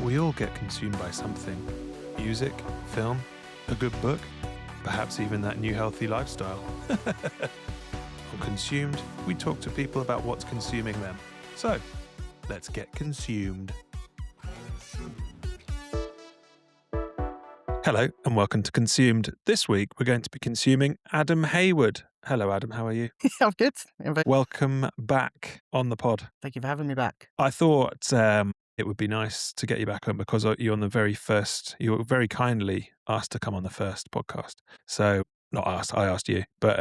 We all get consumed by something. Music, film, a good book, perhaps even that new healthy lifestyle. On Consumed, we talk to people about what's consuming them. So, let's get consumed. Hello and welcome to Consumed. This week we're going to be consuming Adam Hayward. Hello Adam, how are you? I'm good. Welcome back on the pod. Thank you for having me back. I thought it would be nice to get you back on because you're on the very first, you were very kindly asked to come on the first podcast. So, not asked, I asked you, but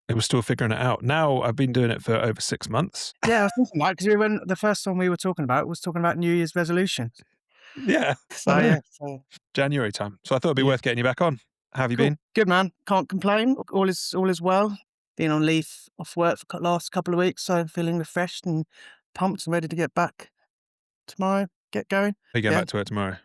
it was still figuring it out. Now I've been doing it for over 6 months. Yeah, I was thinking that because the first one we were talking about was talking about New Year's resolutions. Yeah. So, yeah. So, January time. So I thought it'd be worth getting you back on. How have you been? Good, man. Can't complain. All is well. Been on leave off work for the last couple of weeks, so I'm feeling refreshed and pumped and ready to get back tomorrow. Get going. Are you going back to work tomorrow?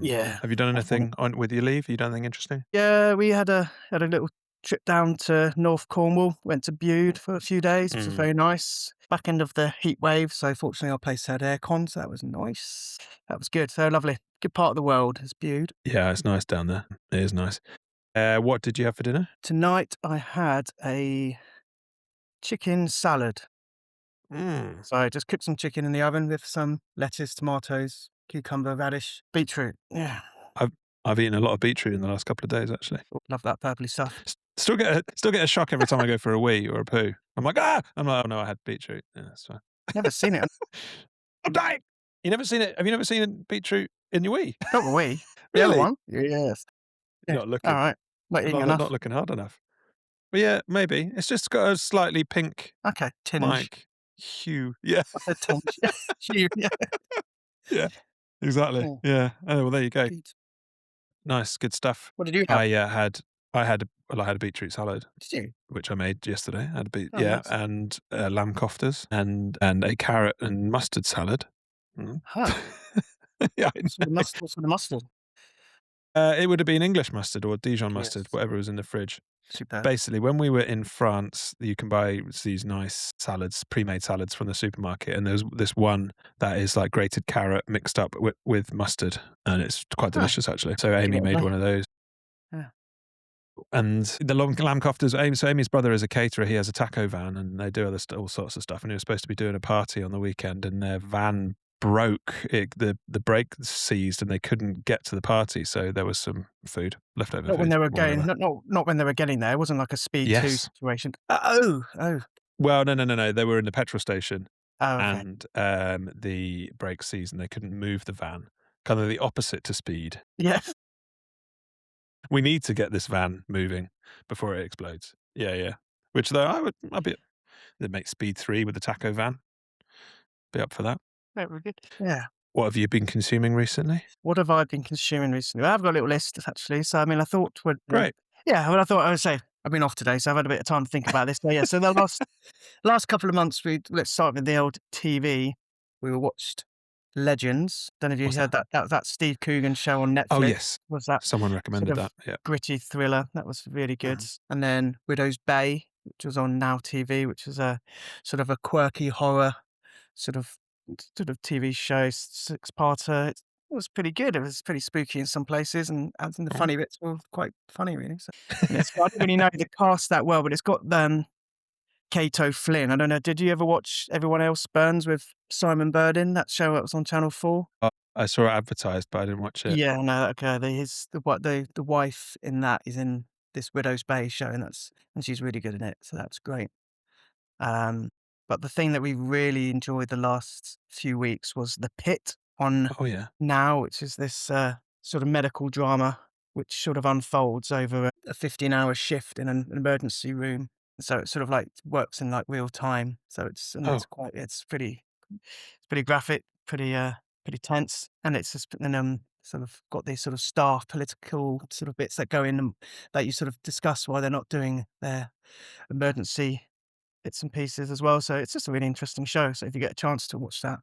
Yeah. Have you done anything on with your leave? Have you done anything interesting? Yeah, we had a little trip down to North Cornwall. Went to Bude for a few days, which was very nice. Back end of the heat wave, so fortunately our place had aircon, so that was nice. That was good. So lovely. Good part of the world is Bude. Yeah, it's nice down there. It is nice. What did you have for dinner? Tonight I had a chicken salad. So I just cooked some chicken in the oven with some lettuce, tomatoes, cucumber, radish, beetroot. Yeah. I've eaten a lot of beetroot in the last couple of days, actually. Love that purpley stuff. Still get a shock every time I go for a wee or a poo. I'm like, oh no, I had beetroot. Yeah, that's fine. Never seen it. I'm dying. You never seen it? Have you never seen beetroot in your wee? Not a wee. The Really? other one? Yes. You're not looking. All right. Not eating enough. Not looking hard enough. But yeah, maybe. It's just got a slightly pink, Okay. Tinge. like, hue. Yeah. A tinge. Hue, yeah. Yeah. Exactly. Oh. Yeah. Oh, well, there you go. Good. Nice, good stuff. What did you have? I had a beetroot salad, Did you? which I made yesterday. I had Nice. and lamb koftas and a carrot and mustard salad. Huh. Yeah, What's with the mustard? it would have been English mustard or Dijon Yes. mustard, whatever was in the fridge. Superb. Basically, when we were in France, you can buy these nice salads, pre-made salads from the supermarket, and there's this one that is like grated carrot mixed up with mustard, and it's quite delicious actually. So Amy made one of those. Yeah. And the lamb koftas. Amy's brother is a caterer. He has a taco van, and they do all sorts of stuff. And he was supposed to be doing a party on the weekend, and their van broke. The brake seized, and they couldn't get to the party. So there was some food leftover. Not when they were going. Whatever. Not when they were getting there. It wasn't like a speed 2 Yes. situation. Oh. Well, no. They were in the petrol station, Oh, okay. and the brake seized, and they couldn't move the van. Kind of the opposite to speed. Yeah. We need to get this van moving before it explodes. Yeah. Which though they'd make speed 3 with the taco van. Be up for that. Very good. Yeah. What have you been consuming recently? What have I been consuming recently? Well, I've got a little list actually. So I mean, I thought Great. Yeah. Well, I would say I've been off today, so I've had a bit of time to think about this. So yeah. So the last couple of months, let's start with the old TV. We watched Legends. Don't know if you heard that. That Steve Coogan show on Netflix. Oh yes. Was that Someone recommended sort of that. Yeah. gritty thriller? That was really good. And then Widow's Bay, which was on Now TV, which is a sort of a quirky horror sort of TV show, 6-parter. It was pretty good. It was pretty spooky in some places, and the funny bits were quite funny, really. So, I don't really know the cast that well, but it's got Kato Flynn. I don't know. Did you ever watch Everyone Else Burns with Simon Burden? That show that was on Channel 4. I saw it advertised, but I didn't watch it. Yeah, no. Okay, the wife in that is in this Widow's Bay show, and she's really good in it. So that's great. But the thing that we really enjoyed the last few weeks was The Pit on Now, which is this sort of medical drama which sort of unfolds over a 15-hour shift in an emergency room. So it sort of like works in like real time. So it's pretty graphic, pretty tense, and it's just sort of got these sort of staff political sort of bits that go in that you sort of discuss why they're not doing their emergency bits and pieces as well. So it's just a really interesting show. So if you get a chance to watch that,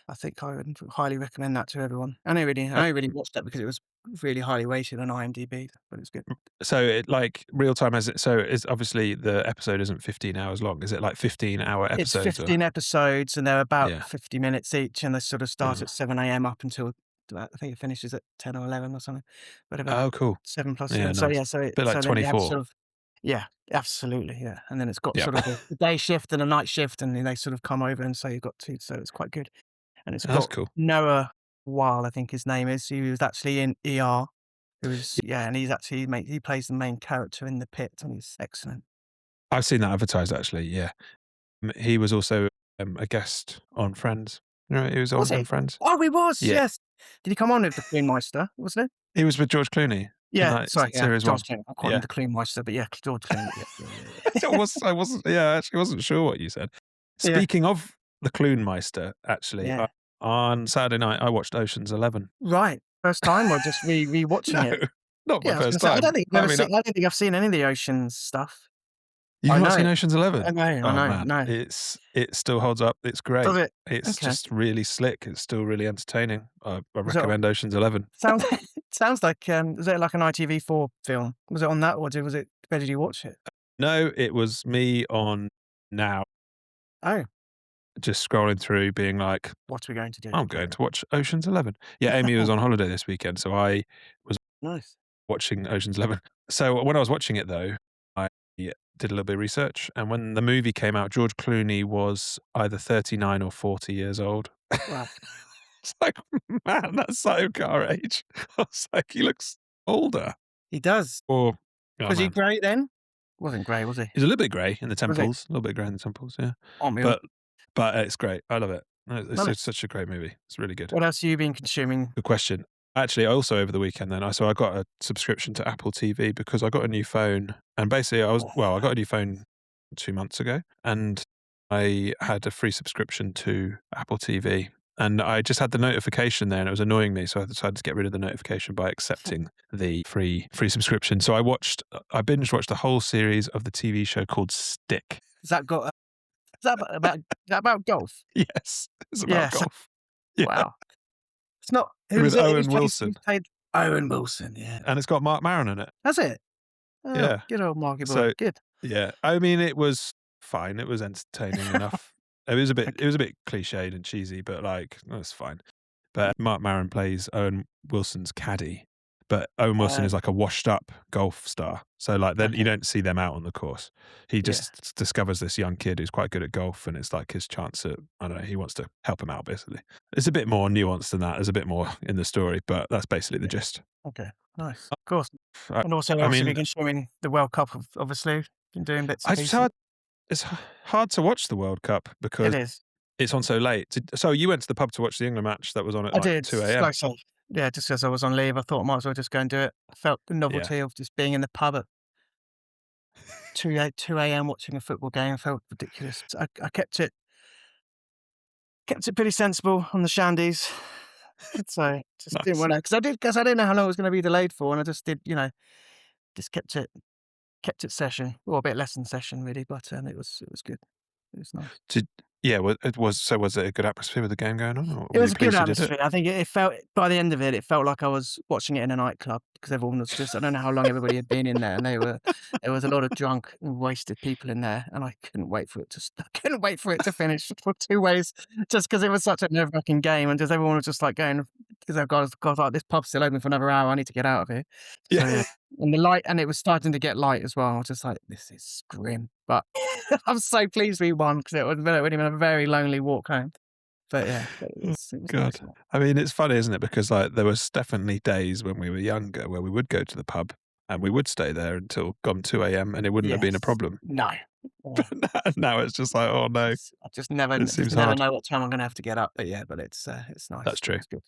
I think I would highly recommend that to everyone. I only really watched that because it was really highly rated on IMDb, but it's good. So it like real time as it. So it's obviously the episode isn't 15 hours long. Is it like 15-hour episodes? It's 15 episodes, and they're about 50 minutes each, and they sort of start at 7 a.m. up until I think it finishes at 10 or 11 or something, whatever, Oh, cool. 7 plus Yeah, 7. So, nice. yeah, Bit like then you have 24. sort of yeah, absolutely, yeah, and then it's got Yeah. sort of the day shift and a night shift, and then they sort of come over, and so you've got 2, so it's quite good. And it's That's got cool. Noah Weil, I think his name is, he was actually in ER, who was Yeah, yeah, and he's actually he plays the main character in The Pit, and he's excellent. I've seen that advertised actually, yeah. He was also, a guest on Friends. You know, he was Was on he? Friends? Oh, he was, Yeah. yes. Did he come on with the Queenmeister, wasn't it? He was with George Clooney in, Yeah, like, sorry, yeah, series George 1. Clooney. I call him Yeah. the Queenmeister, but yeah, George Clooney. Yeah, yeah, yeah, I yeah. wasn't yeah, I actually wasn't sure what you said. Yeah, Speaking of the Kloonmeister, actually, yeah. on Saturday night, I watched Ocean's 11. Right. First time or just No, rewatching it? not my Yeah, I was gonna first say, time. I mean, I don't think I've seen any of the Ocean's stuff. you've I not know seen it. Ocean's I 11? know, I Oh, know, man, no. it still holds up. It's Does great. it? It's Okay. just really slick. It's still really entertaining. I Was it recommend Ocean's 11. sounds sounds like, was it like an ITV4 film? Was it on that or was it where did you watch it? No, it was me on Now, Oh, just scrolling through being like, what are we going to do? "I'm Yeah. going to watch Ocean's 11." Yeah, Amy was on holiday this weekend, so I was Nice. watching Ocean's 11. So when I was watching it though, I did a little bit of research, and when the movie came out, George Clooney was either 39 or 40 years old. Wow. It's like, man, that's like our age. I was like, he looks older. He does. Or, oh Was he man, grey then? Wasn't grey, was he? he's a little bit grey in the Was he? temples, a little bit grey in the temples, yeah. Oh, me But it's great. I love it. No, love it. such a great movie. It's really good. What else have you been consuming? Good question. Actually, I also over the weekend then, I got a subscription to Apple TV because I got a new phone, and basically I got a new phone 2 months ago, and I had a free subscription to Apple TV, and I just had the notification there, and it was annoying me, so I decided to get rid of the notification by accepting the free subscription. So I binge watched the whole series of the TV show called Stick. Has that got is that about golf? Yes, it's about Yes. golf. Yeah, Wow. It's not with who's it? Owen Wilson, Who's played Owen Wilson, yeah. and it's got Mark Maron in it. Has it? Oh, Yeah. good old Marky boy. So Good. yeah, I mean, it was fine. It was entertaining enough. Okay. It was a bit cliched and cheesy, but like that's fine. But Mark Maron plays Owen Wilson's caddy, but Owen Wilson Uh, is like a washed up golf star. So like then you okay. don't see them out on the course. He Yeah. just discovers this young kid who's quite good at golf, and it's like his chance at I don't know. He wants to help him out basically. It's a bit more nuanced than that. There's a bit more in the story, but that's basically the Yeah. gist. Okay. Nice. Of course. I, And also I obviously mean, been consuming the World Cup obviously. Been doing bits and it's pieces. hard. Hard to watch the World Cup It because is. it's on so late. So you went to the pub to watch the England match that was on at I like did. 2 Like a.m.? I say, yeah, just as I was on leave, I thought I might as well just go and do it. I felt the Yeah, novelty of just being in the pub at 2 a.m. watching a football game felt ridiculous. So I kept it pretty sensible on the shandies. So just didn't nice. want to because I didn't know how long it was going to be delayed for, and I just did, just kept it session, or a bit less than session really, but it was good. It was nice. Did yeah, was it a good atmosphere with the game going on, or It were was you a good pleased you did it? atmosphere. I think it felt by the end of it, it felt like I was watching it in a nightclub because everyone was just I don't know how long everybody had been in there, and there was a lot of drunk and wasted people in there, and I couldn't wait for it to I couldn't wait for it to finish for 2 ways, just because it was such a nerve-wracking game, and just everyone was just like going because I've got like, "This pub's still open for another hour. I need to get out of here." So, Yeah. yeah, and it was starting to get light as well. I was just like, "This is grim," but I'm so pleased we won because it would have been a very lonely walk home. But yeah, Oh, it was God. nice. I mean, it's funny, isn't it? Because, like, there was definitely days when we were younger where we would go to the pub and we would stay there until gone 2 a.m. and it wouldn't have been a Yes. problem. No. Yeah. But now it's just like, "Oh, no, I it just seems never hard." know what time I'm gonna have to get up, but yeah, but it's That's nice. true. It's good.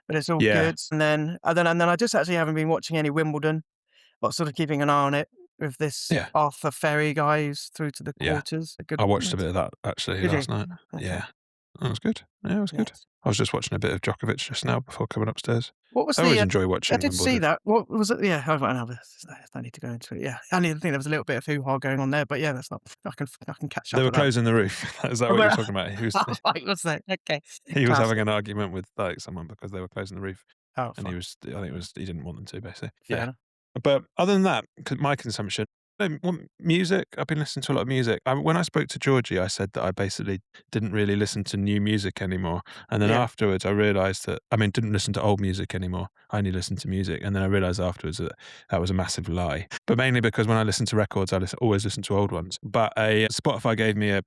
But it's all Yeah. good, and then I just actually haven't been watching any Wimbledon, but sort of keeping an eye on it with this Yeah. Arthur Ferry guy who's through to the Yeah. quarters. A good I watched a bit of that actually Did you? last night. Okay. Yeah. That was good. Yeah, it was good. Yes. I was just watching a bit of Djokovic just now before coming upstairs. What was I always the, enjoy I watching did see Wimbledon. that. What was it? Yeah, I know, there's no need to go into it. Yeah. I think there was a little bit of hoo-ha going on there, but yeah, that's not I can catch They up were with that. closing the roof. Is that what you're talking about? Right, was that? Okay. He was having Classic. an argument with, like, someone because they were closing the roof, Oh, and fine. I think it was he didn't want them to, basically. Fair Yeah. enough. But other than that, my consumption, Music. I've been listening to a lot of music. When I spoke to Georgie, I said that I basically didn't really listen to new music anymore, and then Yeah. afterwards I realised that didn't listen to old music anymore. I only listened to music, and then I realised afterwards that that was a massive lie. But mainly because when I listen to records, always listen to old ones. But Spotify gave me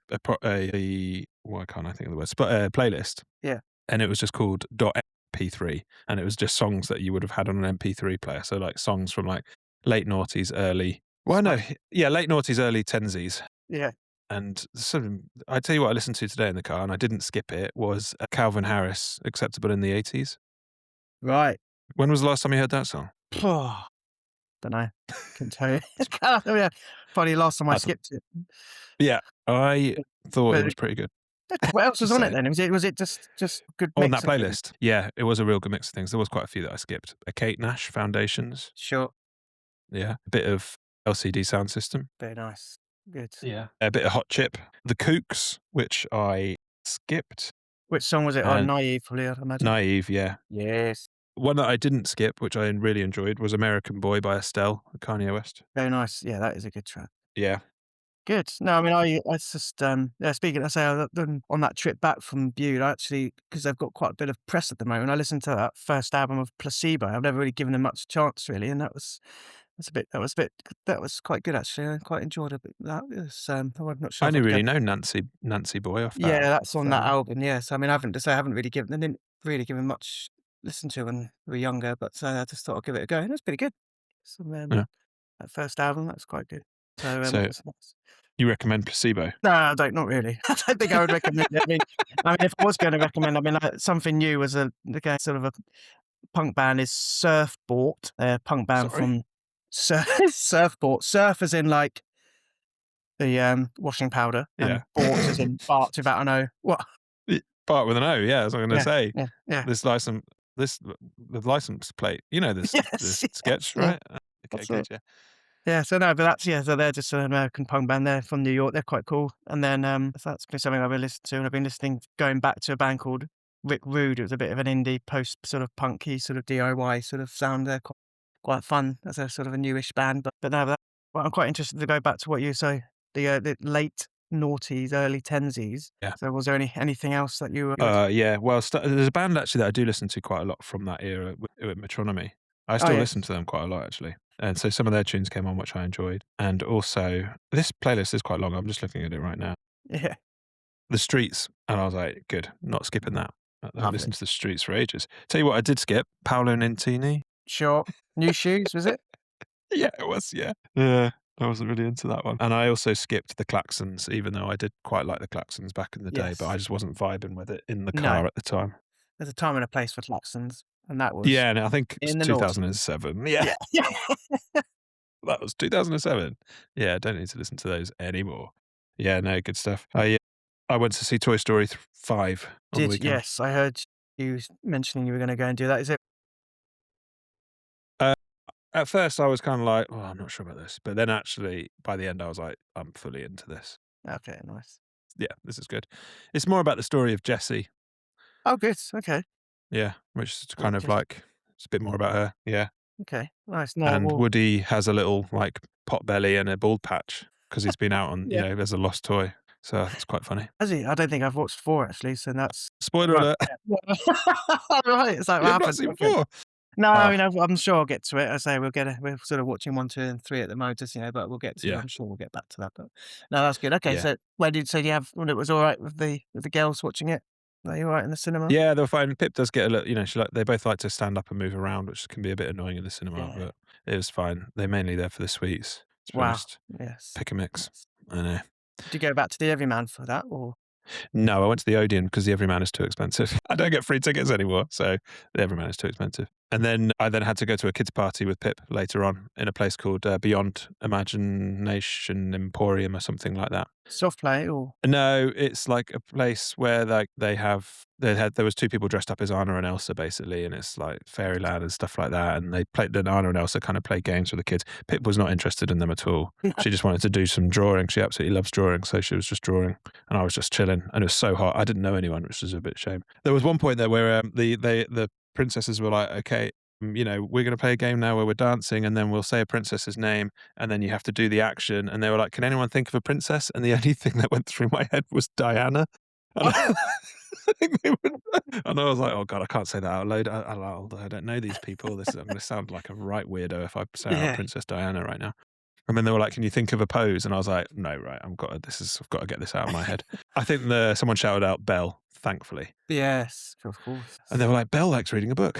why can't I think of the word? Playlist, Yeah. and it was just called .mp3, and it was just songs that you would have had on an MP3 player. So like songs from like late noughties, early. Well, no, Smash. yeah, late noughties, early tensies. Yeah. And I tell you what I listened to today in the car, and I didn't skip it, was Calvin Harris, Acceptable in the 80s. Right. When was the last time you heard that song? Don't know. Couldn't tell you. Oh, yeah. Funny, last time I I th skipped it. Yeah, I thought it But was pretty good. what else was Just on it saying. then? Was it just good On that mix of things? playlist, yeah, it was a real good mix of things. There was quite a few that I skipped. A Kate Nash, Foundations, Sure. yeah, a bit of LCD Sound System. Very nice. Good. Yeah. A bit of Hot Chip. The Kooks, which I skipped, Which song was it on? and Naive, probably, I'd imagine. Naive, yeah. Yes. One that I didn't skip, which I really enjoyed, was American Boy by Estelle, Kanye West. Very nice. Yeah, that is a good track. Yeah. Good. No, I mean, I it's just, yeah, speaking, I say, on that trip back from Bude, I actually, because they've got quite a bit of press at the moment, I listened to that first album of Placebo. I've never really given them much chance, really, and that was quite good, actually. I quite enjoyed it, but that was, I'm not I sure if only I'd go. really know Nancy Boy off Yeah, that's off on that that album. album, yes. I mean, I haven't really given, I didn't really give him much listen to when we were younger, but, I just thought I'd give it a go, and it was pretty good. So, Yeah. that first album, that was quite good. So, So that's nice. you recommend Placebo? No, I don't, not really. I don't think I would recommend it. If I was gonna recommend, like, something new as sort of a punk band is Surfbort. They're a punk band Sorry? from Surfbort. Surf as in, like, the, washing powder, and Yeah. bort as in Bart without an O. What? Bart with an O, yeah, that's what I'm gonna Yeah, say. yeah, yeah. This license this the license plate. You know Yes, this sketch, yes, yeah, right? Okay, that's good, it. yeah. Yeah, so no, but that's, yeah, so they're just an American punk band. They're from New York. They're quite cool. And then, so that's been something I've been listening to, and I've been listening, going back to a band called Rick Rude. It was a bit of an indie post sort of punky sort of DIY sort of sound. They're quite fun as a sort of a newish band. But no, well, I'm quite interested to go back to what you say, the late noughties, early tensies. Yeah. So was there anything else that you were? Yeah, well, there's a band actually that I do listen to quite a lot from that era with Metronomy. I Oh still listen yes, to them quite a lot, actually. And so some of their tunes came on, which I enjoyed. And also, this playlist is quite long. I'm just looking at it right now. yeah, The Streets, and I was like, good, not skipping that. I haven't lovely. listened to The Streets for ages. Tell you what I did skip, Paolo Nutini. Sure. New shoes, was it? Yeah, it was, yeah. Yeah, I wasn't really into that one. And I also skipped the Klaxons, even though I did quite like the Klaxons back in the day, but Yes. I just wasn't vibing with it in the No. car at the time. There's a time and a place for Klaxons, and that was Yeah, and I think it was in the noughties. 2007. Yeah, Yeah. that was 2007. Yeah, I don't need to listen to those anymore. Yeah, no, good stuff. I went to see Toy Story 5 on the weekend. Yes, I heard you mentioning you were gonna go and do that. Is it? Uh, at first, I was kind of like, "Oh, I'm not sure about this," but then actually, by the end, I was like, "I'm fully into this. Okay, nice. Yeah, this is good." It's more about the story of Jessie. Oh, good. Okay. Yeah, which is Well, kind of just like it's a bit more about her. Yeah, okay, nice. No, and well, Woody has a little like pot belly and a bald patch because he's been out on yeah. there's a lost toy. So it's quite funny. Has he? I don't think I've watched 4 actually, so that's Spoiler right. alert! Yeah. Right, it's like what You've not happened? seen Okay. 4? No, I Oh, mean, I'm sure I'll get to it. I say we're sort of watching 1, 2, and 3 at the moment, just, but we'll get to. yeah, I'm sure we'll get back to that. But no, that's good. Okay, yeah. so where did so you have when it was all right with the girls watching it? Are you all right in the cinema? Yeah, they're fine. Pip does get a little, they both like to stand up and move around, which can be a bit annoying in the cinema, Yeah. but it was fine. They're mainly there for the sweets, to be Wow. honest. Yes. Pick a mix. Nice. I know. Did you go back to the Everyman for that, or? No, I went to the Odeon because the Everyman is too expensive. I don't get free tickets anymore, so the Everyman is too expensive. And then I had to go to a kids' party with Pip later on in a place called Beyond Imagination Emporium or something like that. Soft play or? No, it's like a place where like there was 2 people dressed up as Anna and Elsa basically, and it's like fairyland and stuff like that. And then Anna and Elsa kind of play games with the kids. Pip was not interested in them at all. She just wanted to do some drawing. She absolutely loves drawing, so she was just drawing, and I was just chilling. And it was so hot, I didn't know anyone, which was a bit shame. There was one point there where the princesses were like, "Okay, we're going to play a game now where we're dancing and then we'll say a princess's name and then you have to do the action. And they were like, can anyone think of a princess? And the only thing that went through my head was Diana. And Oh, I think they would, and I was like, oh God, I can't say that out loud. I don't know these people. I'm going to sound like a right weirdo if I say out yeah. Princess Diana right now. And then they were like, "Can you think of a pose?" And I was like, "No, right, I've got to get this out of my head." I think someone shouted out Belle, thankfully, Yes, of course. and they were like, "Belle likes reading a book."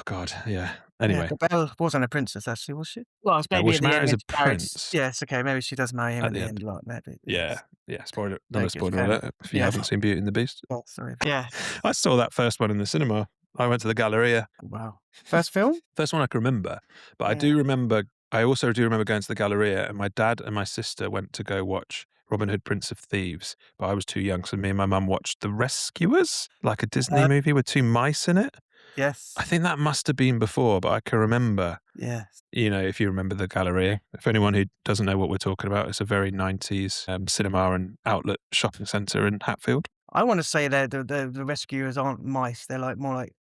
Oh, God, yeah. Yeah, Anyway, but Belle wasn't a princess, actually, was she? Well, it's well, maybe at she the end marries when a she marries. prince Yes, okay, maybe she does marry him at in the the end. end, like maybe. Yeah, Yes. yeah. Spoiler, another Don't give a spoiler fan. alert if you Yeah. haven't seen Beauty and the Beast. Oh, sorry. Yeah. I saw that first one in the cinema. I went to the Galleria. Wow. First film? First one I can remember, but Yeah. I also do remember going to the Galleria, and my dad and my sister went to go watch Robin Hood, Prince of Thieves, but I was too young, so me and my mum watched The Rescuers, like a Disney Uh, movie with two mice in it. I yes. think that must have been before, but I can remember, Yes. if you remember the Galleria. If anyone who doesn't know what we're talking about, it's a very 90s cinema and outlet shopping centre in Hatfield. I want to say the rescuers aren't mice. They're like more like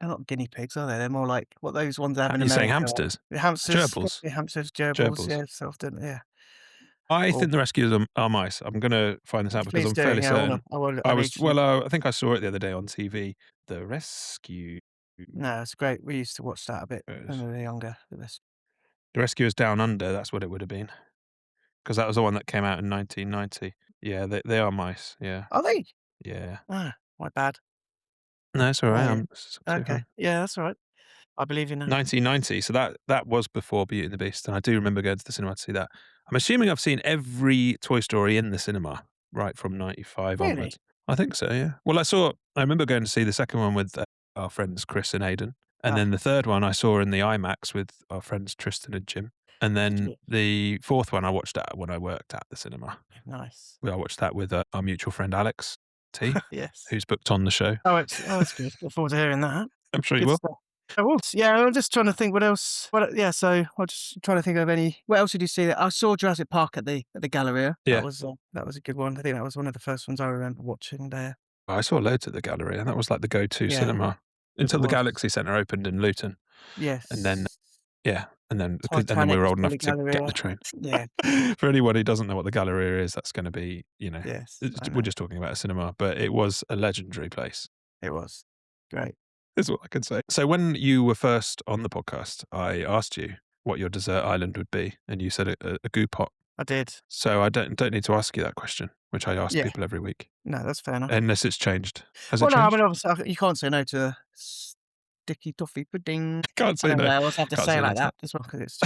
they're not guinea pigs, are they? They're more like what those ones they have in You're saying America. hamsters? The hamsters, Gerbils? gerbils. Gerbils. Yeah, so often. Yeah. I Or think the rescuers are mice. I'm going to find this out because please I'm do. fairly Yeah. certain. I need to. I think I saw it the other day on TV. The Rescuers. No, it's great. We used to watch that a bit when we were younger. The Rescuers Down Under, that's what it would have been. Because that was the one that came out in 1990. Yeah, they are mice. Yeah. Are they? Yeah. Ah, my bad. No, it's all Oh, right. yeah. It's absolutely Okay. fine. Yeah, that's all right. I believe you now. 1990. So that was before Beauty and the Beast. And I do remember going to the cinema to see that. I'm assuming I've seen every Toy Story in the cinema, right from 95 Really? onwards. I think so, yeah. Well, I remember going to see the second one with our friends Chris and Aidan. And Ah, then the third one I saw in the IMAX with our friends Tristan and Jim. And did then you? the fourth one I watched that when I worked at the cinema. Nice. I watched that with our mutual friend Alex T, Yes. who's booked on the show. It's good. Look forward to hearing that. I'm sure you Good will. stuff. I will. Yeah, I'm just trying to think what else. Yeah, so I'm just trying to think of any. What else did you see? That I saw Jurassic Park at the Galleria. Yeah. That was a good one. I think that was one of the first ones I remember watching there. I saw loads at the Gallery, and that was like the go-to Yeah, cinema it until the was. Galaxy Centre opened in Luton, and then Yes. yeah, and then we Titanic were was old enough probably to get the Galleria. train. Yeah. For anyone who doesn't know what the Galleria is, that's going to be, Yes, I we're know. just talking about a cinema, but it was a legendary place. It was great. Is what I can say. So when you were first on the podcast, I asked you what your dessert island would be, and you said a goo pot. I did. So I don't need to ask you that question, which I ask Yeah. people every week, No, that's fair enough. unless it's changed. Has Well, it no, I mean, changed? obviously, you can't say no to a sticky toffee pudding. Can't I say don't know. no. I always have to Can't say say it no like to that. that as well because it's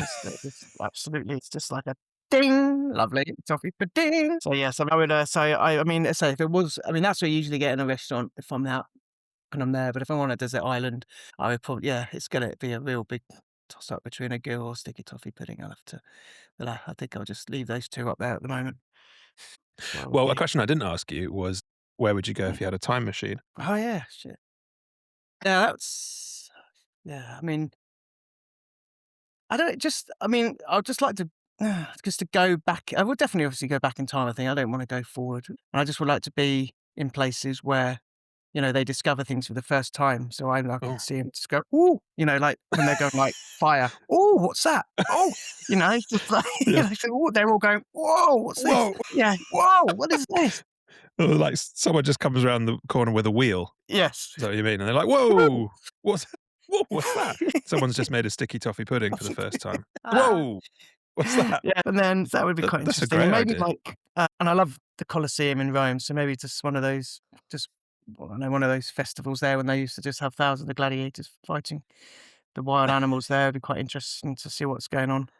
just absolutely, it's just like a ding, lovely toffee pudding. So yes, I would say, I mean, say if it was, I mean, that's what you usually get in a restaurant if I'm out and I'm there. But if I'm on a desert island, I would probably, yeah, it's gonna be a real big toss up between a gill or sticky toffee pudding. I'll have to, but I think I'll just leave those two up there at the moment. What I would Well, a do. question I didn't ask you was, where would you go if you had a time machine? Oh yeah, shit. Yeah, that's yeah. I mean, I don't just. I mean, I'd just like to just to go back. I would definitely, obviously, go back in time. I think I don't want to go forward, and I just would like to be in places where they discover things for the first time. So I Oh, could see them just go, ooh, like when they're going like fire. Oh, what's that? Oh, it's just like yeah. so, ooh, they're all going, whoa, what's this? Whoa! Yeah, whoa, what is this? Like someone just comes around the corner with a wheel. Yes. Is that what you mean? And they're like, Woo! "Whoa! What's whoa, what's that?" Someone's just made a sticky toffee pudding for the first time. Whoa! What's that? Yeah, and then that would be quite That's a interesting. great And maybe idea. and I love the Colosseum in Rome, so maybe just one of those, just I don't know, one of those festivals there when they used to just have thousands of gladiators fighting the wild animals there. It'd be quite interesting to see what's going on.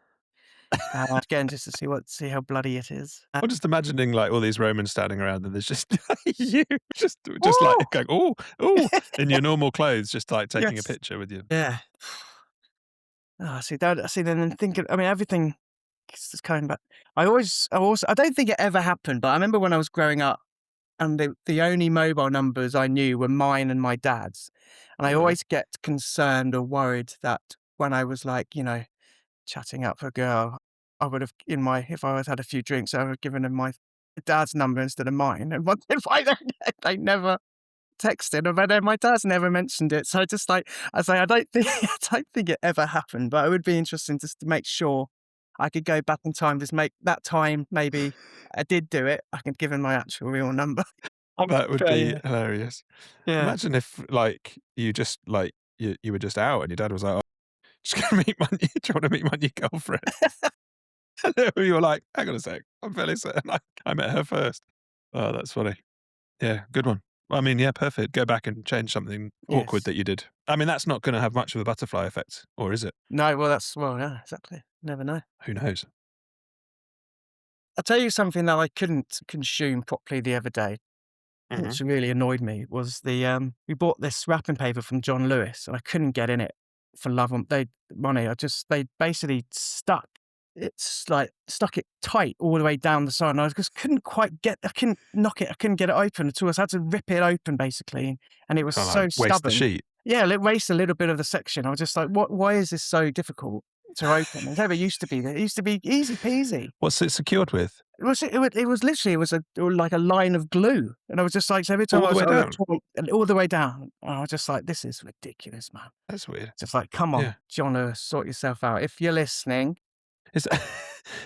Again, just to see how bloody it is. I'm just imagining like all these Romans standing around, and there's just you just like Woo! going, "Oh, oh," in your normal clothes, just like taking a Yes. picture with you. Yeah. Oh, see that. I see. Then thinking. I mean, everything is just coming back. I don't think it ever happened, but I remember when I was growing up, and the only mobile numbers I knew were mine and my dad's, and I Right. always get concerned or worried that when I was like, chatting up a girl, I would have if I had a few drinks, I would have given them my dad's number instead of mine, and what if I don't? They never. texting, and then my dad's never mentioned it. So I just like I say, I don't think I don't think it ever happened, but it would be interesting just to make sure I could go back in time, just make that time maybe I did do it. I could give him my actual real number. That would But be yeah, hilarious. yeah. Imagine if, like, you just, like, you were just out and your dad was like, "Oh, just gonna meet my new do you wanna meet my new girlfriend?" And you were like, "Hang on a sec, I'm fairly certain I met her first." Oh, that's funny. Yeah, good one. I mean, yeah, perfect. Go back and change something awkward Yes. that you did. I mean, that's not gonna have much of a butterfly effect, or is it? No, well, yeah, exactly. Never know. Who knows? I'll tell you something that I couldn't consume properly the other day, Mhm. which really annoyed me, was we bought this wrapping paper from John Lewis, and I couldn't get in it for love of money. They basically stuck it tight all the way down the side, and I just couldn't quite I couldn't knock it, I couldn't get it open at all. So I had to rip it open basically, and it was Kinda like so waste the stubborn. sheet. Yeah, it erased a little bit of the section. I was just like, "What? Why is this so difficult to open? It never used to be. It used to be easy peasy." What's it secured with? It was literally like a line of glue, and I was just like, so every time All I the was way like, "Oh, down? that's wrong," and all the way down, and I was just like, "This is ridiculous, man." That's weird. Just like, "Come Yeah. on, John Lewis, sort yourself out. If you're listening." It's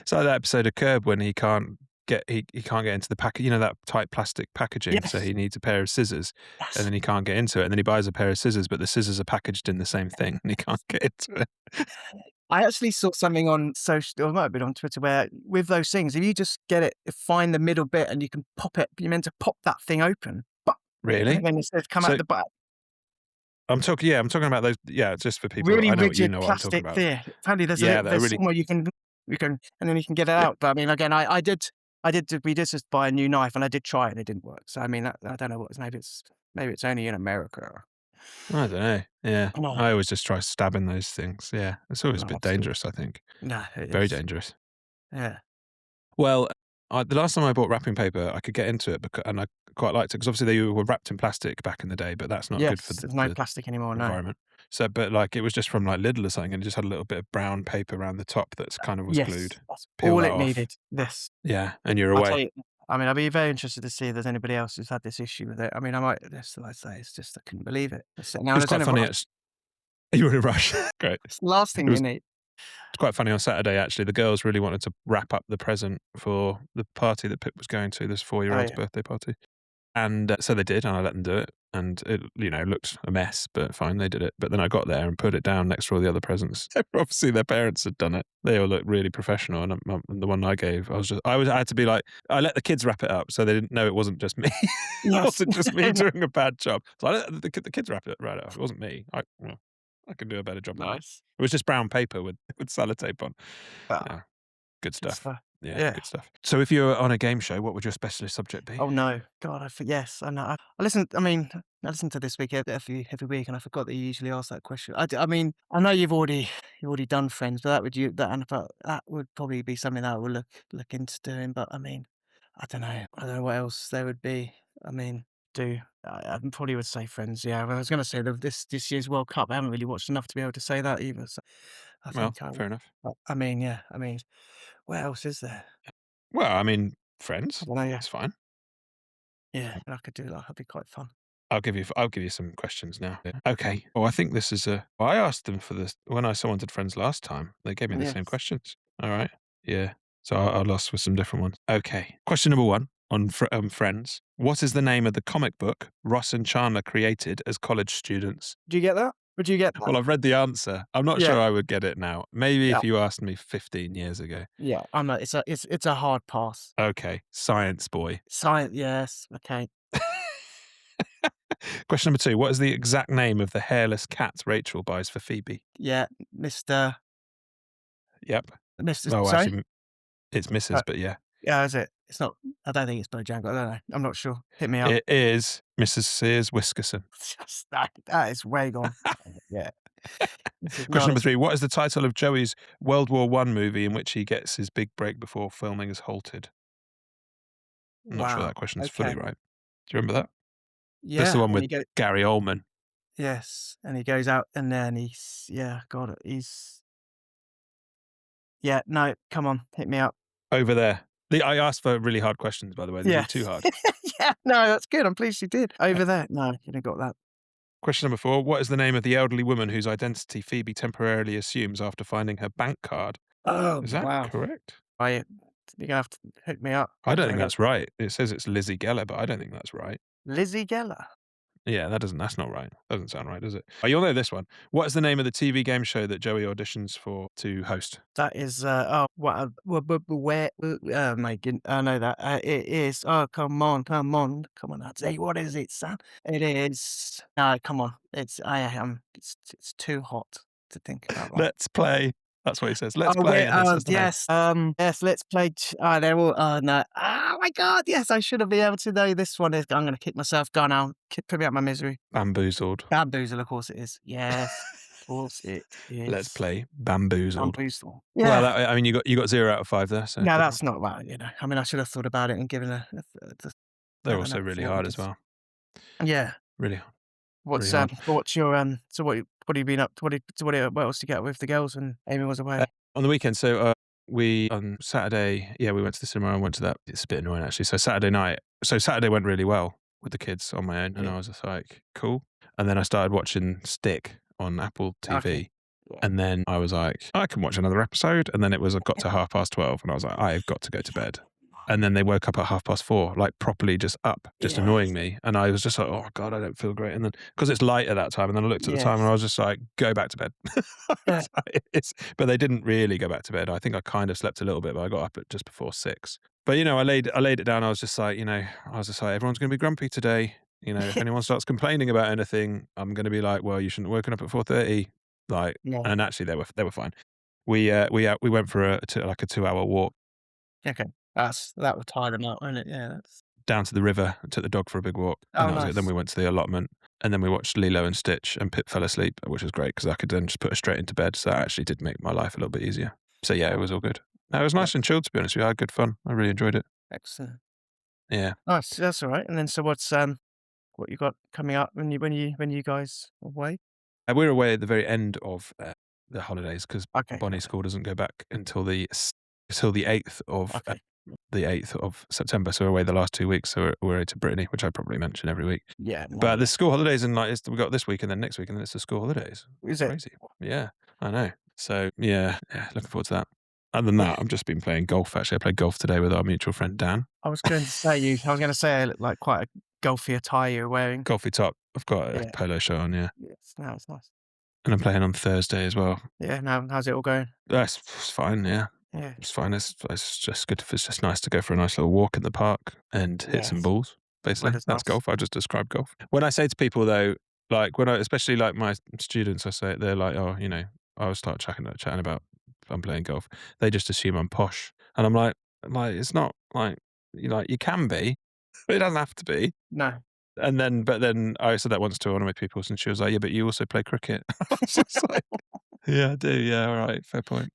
it's like that episode of Curb when he can't get into the pack you know, that tight plastic packaging, so Yes, he needs a pair of scissors, and yes. then he can't get into it, and then he buys a pair of scissors, but the scissors are packaged in the same thing, and he can't get into it. I actually saw something on social, or it might have been on Twitter, where with those things, if you just find the middle bit and you can pop it, you're meant to pop that thing open, but Really? and then it says come out So the back. I'm talking about those yeah, just for people Really I know what you rigid know what I'm talking plastic about. there. Apparently Yeah, that are there's really somewhere you can and then you can get it yeah, out. But I mean, again, we did just buy a new knife and I did try it and it didn't work. So I mean, I don't know maybe it's only in America. I don't know, yeah. No, I always just try stabbing those things, yeah. It's always a no, bit absolutely. dangerous, I think. No, it Very is. dangerous. Yeah. Well, the last time I bought wrapping paper, I could get into it and I quite liked it because obviously they were wrapped in plastic back in the day, but that's not good for Yes, there's no the plastic anymore, no. environment. So, but like it was just from like Lidl or something, and it just had a little bit of brown paper around the top that's kind of was Yes, glued. that's Peel all that it off, needed. This. yeah, and you're I'll tell away. you, I mean, I'd be very interested to see if there's anybody else who's had this issue with it. I mean, I might just like I say, it's just I couldn't believe it. It Now was there's quite only funny. rush. You were in a rush. Great. It's the last It thing you was need. quite funny on Saturday actually. The girls really wanted to wrap up the present for the party that Pip was going to. This Oh, four-year-old's yeah. birthday party. And, so they did, and I let them do it, and it, looked a mess, but fine, they did it. But then I got there and put it down next to all the other presents. Obviously, their parents had done it. They all looked really professional, and, the one I gave, I had to be like I let the kids wrap it up, so they didn't know it wasn't just me. It Yes. wasn't just me doing a bad job. So I let the kids wrap it up. It wasn't me. I can do a better job than that. Nice. It was just brown paper with sellotape on. Yeah, Ah, good good stuff. stuff. Yeah, Yeah. good stuff. So if you were on a game show, what would your specialist subject be? Oh, no. God, yes, I know. I listen to This Week every week, and I forgot that you usually ask that question. I mean, I know you've already done Friends, but that would probably be something that I would look into doing, but I mean, I don't know. I don't know what else there would be. I mean, I probably would say Friends, yeah. I was gonna say this year's World Cup. I haven't really watched enough to be able to say that either, so I Well, think I fair would. enough. But, I mean, yeah, I mean, what else is there? Well, I mean, I friends, don't know, yeah. that's fine. Yeah, I could do that. That'd be quite fun. I'll give you some questions now. Yeah. Okay. Well, I think this is a. Well, I asked them for this when I someone did friends last time. They gave me the same Yes. questions. All right. Yeah. So I'll ask for some different ones. Okay. Question number one on Friends. What is the name of the comic book Ross and Chandler created as college students? Do you get that? Would you get that? Well, I've read the answer. I'm not Yeah, sure I would get it now. Maybe yeah, if you asked me 15 years ago. yeah. It's a hard pass. Okay. Science boy. Science, yes, okay. Question number two. What is the exact name of the hairless cat Rachel buys for Phoebe? Yeah, Yep. Mr. Oh, Sorry? actually, it's Mrs., Uh, but yeah. yeah, is it? It's not. I don't think it's Bojangle. I don't know. I'm not sure. Hit me up. It is Mrs. Sears Whiskerson. That is way gone. Yeah, this is Question not number it. three. What is the title of Joey's World War One movie in which he gets his big break before filming is halted? I'm not sure Wow. that question's fully Okay. right. Do you remember that? That's the Yeah, one and with you get Gary Oldman. yes, and he goes out and then yeah, God, he's yeah. No, come on, hit me up. Over there. I asked for really hard questions, by the way. These are too Yes. hard. Yeah, no, that's good. I'm pleased you did. Over there, no, you didn't got that. Question number 4. What is the name of the elderly woman whose identity Phoebe temporarily assumes after finding her bank card? Oh, Is that wow. correct? You're gonna have to hook me up. I don't think Okay. that's right. It says it's Lizzie Geller, but I don't think that's right. Lizzie Geller. Yeah, that's not right. Doesn't sound right, does it? Oh, you'll know this one. What is the name of the TV game show that Joey auditions for to host? That is, oh, what, where, my goodness, I know that. It is, oh, come on, I'll tell you, what is it, son? It is, no, come on, it's too hot to think about that. Let's play. That's what he says. Let's Oh, play, wait, and then says the name. yes, yes, let's play, they're all, oh, no, oh my God, yes, I should have been able to know this one. I'm gonna kick myself down now, put me out my misery. Bamboozled. Bamboozle, of course it is. Yes, of course it Let's is. play Bamboozled. Bamboozle. Well, Yeah. I mean, you got 0 out of 5 there, so No, good that's one. not right, I mean, I should have thought about it and given I They're don't know, also really thought hard as because well. yeah. Really, really What's, hard. what's your, so what have you been up to? What else did you get with the girls when Amy was away? On the weekend, so, we on Saturday, yeah, we went to the cinema and went to that. It's a bit annoying actually. So Saturday went really well with the kids on my own, and Yeah. I was just like, cool. And then I started watching Stick on Apple TV. Okay. Yeah. And then I was like, I can watch another episode. And then it got to 12:30, and I was like, I have got to go to bed. And then they woke up at 4:30, like properly just up, just annoying me. And I was just like, oh God, I don't feel great. And then, because it's light at that time, and then I looked at the time and I was just like, go back to bed. Yeah. But they didn't really go back to bed. I think I kind of slept a little bit, but I got up at just before 6. But, I laid it down. I was just like, everyone's going to be grumpy today. If anyone starts complaining about anything, I'm going to be like, well, you shouldn't have woken up at 4:30. Like, Yeah. and actually they were fine. We went for a 2-hour walk Okay. That would tire them out, wouldn't it? Yeah, that's down to the river. I took the dog for a big walk, and oh, that was it. Then nice. we went to the allotment, and then we watched Lilo and Stitch, and Pip fell asleep, which was great because I could then just put her straight into bed. So that actually did make my life a little bit easier. So yeah, it was all good. No, it was nice and chilled, to be honest with you. I had good fun. I really enjoyed it. Excellent. Yeah. Nice, that's all right. And then so what you got coming up when you guys are away? We're away at the very end of the holidays because Okay. Bonnie's school doesn't go back until the 8th of Okay. the 8th of September. So we're away the last 2 weeks. So we're away to Brittany, which I probably mention every week. Yeah. No, But the school holidays, and we got this week and then next week, and then it's the school holidays. is it? Crazy. Yeah, I know. So yeah, looking forward to that. Other than that, I've just been playing golf. Actually, I played golf today with our mutual friend Dan. I was going to say I look like quite a golfy attire you're wearing. Golfy top. I've got a Yeah. polo shirt on, yeah. Yes, no, it's nice. And I'm playing on Thursday as well. Yeah, no, how's it all going? That's fine, yeah. Yeah. It's fine. It's just good. It's just nice to go for a nice little walk in the park and hit some Yes. balls. Basically, Weather's that's nice. golf. I just described golf. When I say to people though, like especially like my students, I say they're like, oh, I will start chatting about I'm playing golf. They just assume I'm posh, and I'm like it's not like you can be, but it doesn't have to be. No. But then I said that once to one of my pupils, and she was like, yeah, but you also play cricket. I was just like, yeah, I do. Yeah, all right, fair point.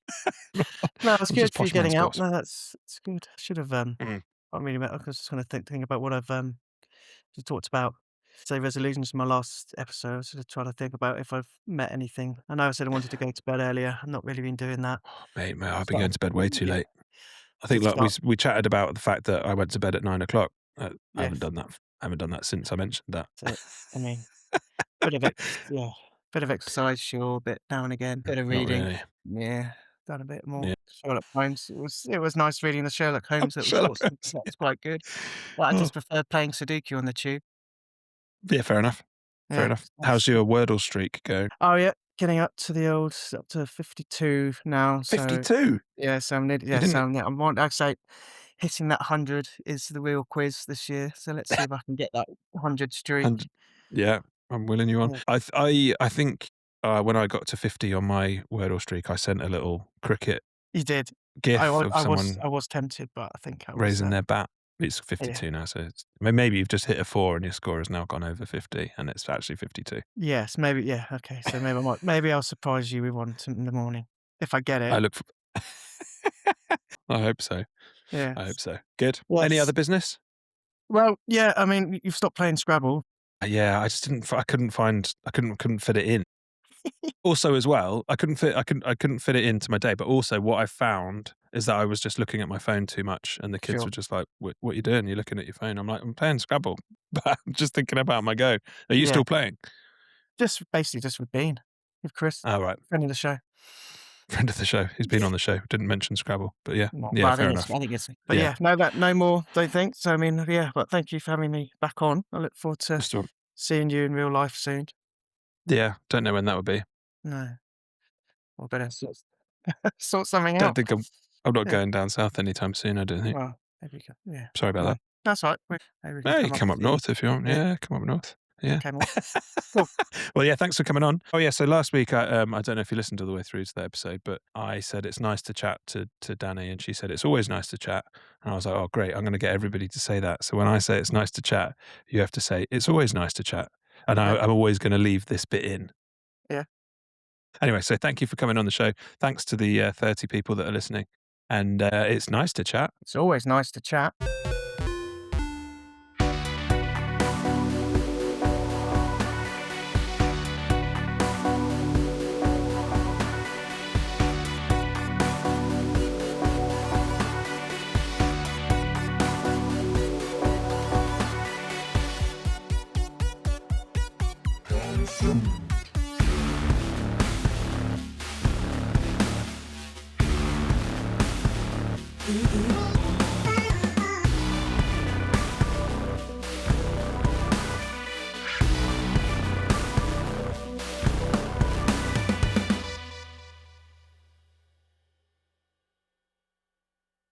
No, it's I'm good just for you posh man's getting out. boss. No, that's it's good. I should have Mm. I mean, I was just kind of thinking about what I've just talked about. Say resolutions in my last episode. I was sort of trying to think about if I've met anything. I know I said I wanted to go to bed earlier. I've not really been doing that. Mate, I've been So, going to bed way too yeah, late. I think did like start. we chatted about the fact that I went to bed at 9 o'clock. I haven't Yes, done that. I haven't done that since I mentioned that. that's it. I mean, bit of exercise, sure, bit now and again, bit of Not reading. really. Yeah, done a bit more. Yeah. Sherlock Holmes. It was nice reading the Sherlock Holmes little Sherlock short stories. Holmes. That was quite good. But I Oh, just prefer playing Sudoku on the tube. yeah, fair enough. Fair Yeah, enough. it's How's nice. your Wordle streak going? Oh yeah, getting up to 52 now. So 52. yeah, so I'm You didn't. I'm I'd say hitting that 100 is the real quiz this year. So let's see if I can get that 100 streak. And yeah, I'm willing you on. Yeah, I think when I got to 50 on my Wordle streak, I sent a little cricket you did. gif I was of I was someone I was tempted, but I think I was raising their bat. It's yeah. 52 now, so maybe you've just hit a 4 and your score has now gone over 50, and it's actually 52. Yes, maybe yeah. Okay, so maybe I'll surprise you with one in the morning if I get I it. look. I hope so. Yeah. I hope so. Good. Any Yes. other business? Well, yeah. I mean, you've stopped playing Scrabble. Yeah, I just didn't. I couldn't find. I couldn't fit it in. Also, as well, I couldn't fit it into my day. But also, what I found is that I was just looking at my phone too much, and the kids Sure. were just like, what are you doing? You're looking at your phone. I'm like, I'm playing Scrabble, but I'm just thinking about my go. Are you Yeah. still playing? Just basically just with Bean, with Chris, Oh, right. friend of the show. Friend of the show. He's been on the show. Didn't mention Scrabble, but yeah. Well, Yeah, I fair think enough. but Yeah. yeah, no more, don't think. So, I mean, yeah, but thank you for having me back on. I look forward to Just a- seeing you in real life soon. yeah. Don't know when that would be. No, I better sort something Don't out. think I'm not Yeah, going down south anytime soon, I don't think. well, maybe we can, yeah. Sorry about No, that. that's all right. Maybe we can Yeah, you come can up come to up see you. north if you want. Yeah, Yeah, come up north. Yeah. okay, well, cool. Well, yeah, thanks for coming on. Oh, yeah, so last week, I don't know if you listened all the way through to the episode, but I said it's nice to chat to Danny, and she said it's always nice to chat. And I was like, oh, great, I'm going to get everybody to say that. So when I say it's nice to chat, you have to say it's always nice to chat. And Okay, I'm always going to leave this bit in. yeah. Anyway, so thank you for coming on the show. Thanks to the 30 people that are listening. And it's nice to chat. It's always nice to chat. Ooh, ooh.